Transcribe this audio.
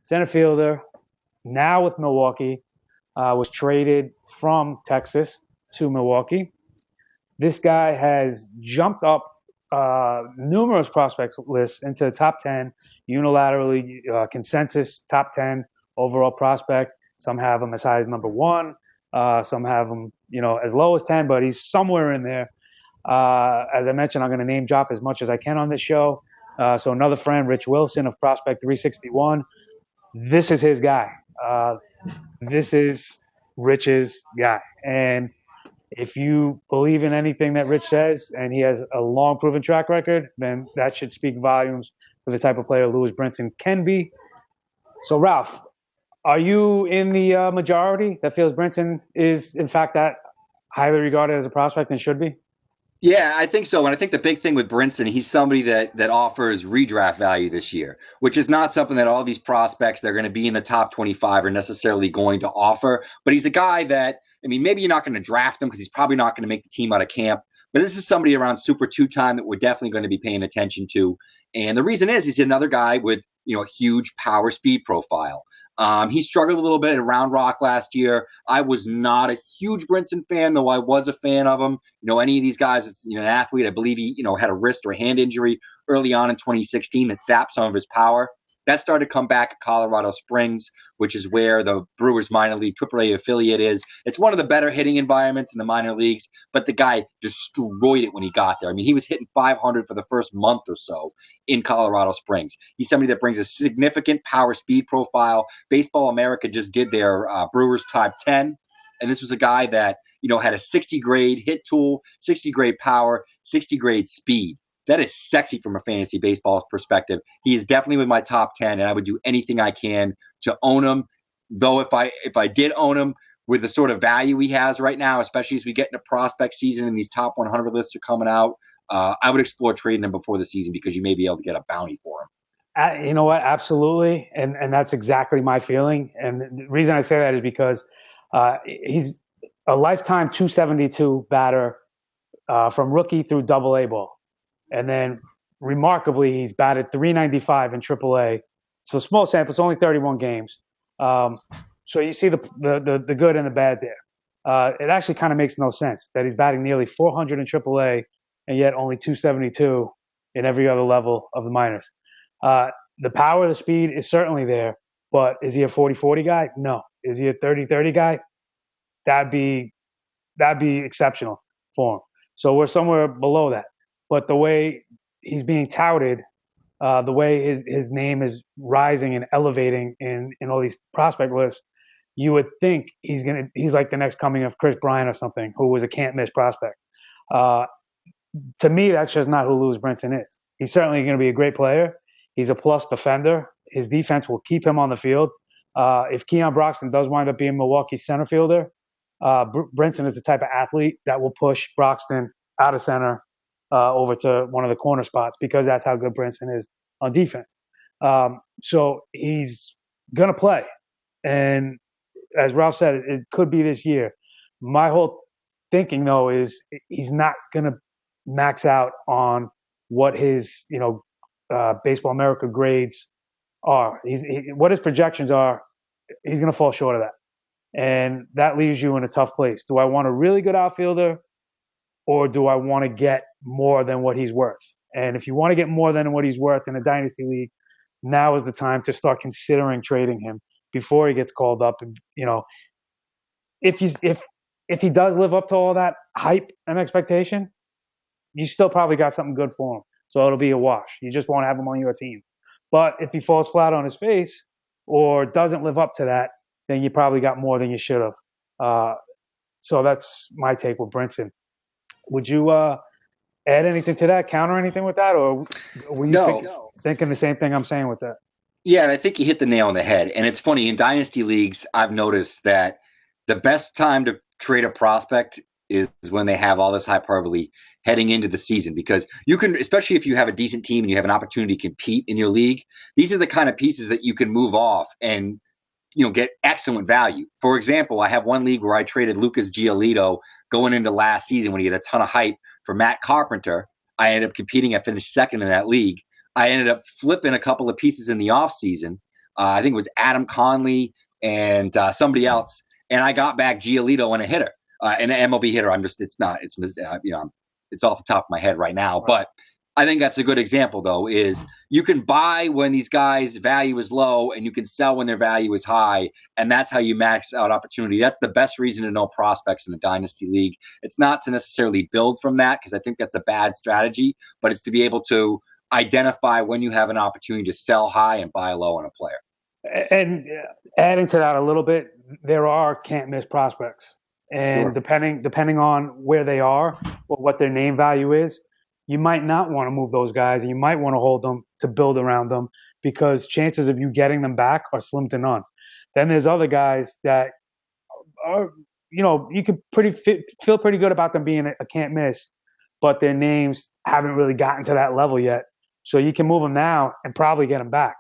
center fielder, now with Milwaukee, was traded from Texas to Milwaukee. This guy has jumped up numerous prospect lists into the top 10, unilaterally consensus top 10 overall prospect. Some have him as high as number one. Some have him, as low as 10, but he's somewhere in there. As I mentioned, I'm going to name drop as much as I can on this show. So another friend, Rich Wilson of Prospect 361, this is his guy. This is Rich's guy. And if you believe in anything that Rich says and he has a long proven track record, then that should speak volumes for the type of player Lewis Brinson can be. So, Ralph, are you in the majority that feels Brinson is, in fact, that highly regarded as a prospect and should be? Yeah, I think so. And I think the big thing with Brinson, he's somebody that offers redraft value this year, which is not something that all these prospects that are going to be in the top 25 are necessarily going to offer. But he's a guy that, maybe you're not going to draft him because he's probably not going to make the team out of camp. But this is somebody around Super 2 time that we're definitely going to be paying attention to. And the reason is he's another guy with, a huge power speed profile. He struggled a little bit at Round Rock last year. I was not a huge Brinson fan, though I was a fan of him. Any of these guys, it's, an athlete, I believe he, had a wrist or a hand injury early on in 2016 that sapped some of his power. That started to come back at Colorado Springs, which is where the Brewers minor league AAA affiliate is. It's one of the better hitting environments in the minor leagues, but the guy destroyed it when he got there. He was hitting 500 for the first month or so in Colorado Springs. He's somebody that brings a significant power speed profile. Baseball America just did their Brewers Top 10, and this was a guy that, had a 60 grade hit tool, 60 grade power, 60 grade speed. That is sexy from a fantasy baseball perspective. He is definitely with my top 10, and I would do anything I can to own him. Though if I did own him with the sort of value he has right now, especially as we get into prospect season and these top 100 lists are coming out, I would explore trading him before the season because you may be able to get a bounty for him. You know what? Absolutely. And that's exactly my feeling. And the reason I say that is because he's a lifetime 272 batter from rookie through AA ball. And then, remarkably, he's batted 395 in AAA. So small sample, it's only 31 games. So you see the good and the bad there. It actually kind of makes no sense that he's batting nearly 400 in AAA and yet only 272 in every other level of the minors. The power, the speed is certainly there, but is he a 40-40 guy? No. Is he a 30-30 guy? That'd be exceptional for him. So we're somewhere below that. But the way he's being touted, the way his name is rising and elevating in all these prospect lists, you would think he's like the next coming of Chris Bryant or something, who was a can't miss prospect. To me, that's just not who Lewis Brinson is. He's certainly going to be a great player. He's a plus defender. His defense will keep him on the field. If Keon Broxton does wind up being Milwaukee's center fielder, Brinson is the type of athlete that will push Broxton out of center over to one of the corner spots because that's how good Brinson is on defense. So he's going to play. And as Ralph said, it could be this year. My whole thinking, though, is he's not going to max out on what his, Baseball America grades are. What his projections are, he's going to fall short of that. And that leaves you in a tough place. Do I want a really good outfielder or do I want to get more than what he's worth? And if you want to get more than what he's worth in a dynasty league, now is the time to start considering trading him before he gets called up. And, if he does live up to all that hype and expectation, you still probably got something good for him. So it'll be a wash. You just won't have him on your team. But if he falls flat on his face or doesn't live up to that, then you probably got more than you should have. So that's my take with Brinson. Would you add anything to that, counter anything with that, or were you thinking the same thing I'm saying with that? Yeah, and I think you hit the nail on the head. And it's funny, in dynasty leagues, I've noticed that the best time to trade a prospect is when they have all this hyperbole heading into the season, because you can, especially if you have a decent team and you have an opportunity to compete in your league, these are the kind of pieces that you can move off and get excellent value. For example, I have one league where I traded Lucas Giolito going into last season when he had a ton of hype for Matt Carpenter. I ended up competing. I finished second in that league. I ended up flipping a couple of pieces in the offseason I think it was Adam Conley and somebody else, and I got back Giolito and a hitter, an MLB hitter. It's off the top of my head right now, but I think that's a good example, though, is you can buy when these guys' value is low and you can sell when their value is high, and that's how you max out opportunity. That's the best reason to know prospects in the Dynasty League. It's not to necessarily build from that, because I think that's a bad strategy, but it's to be able to identify when you have an opportunity to sell high and buy low on a player. And adding to that a little bit, there are can't miss prospects, and Sure. depending on where they are or what their name value is, you might not want to move those guys, and you might want to hold them to build around them, because chances of you getting them back are slim to none. Then there's other guys that are, you can feel pretty good about them being a can't miss, but their names haven't really gotten to that level yet. So you can move them now and probably get them back.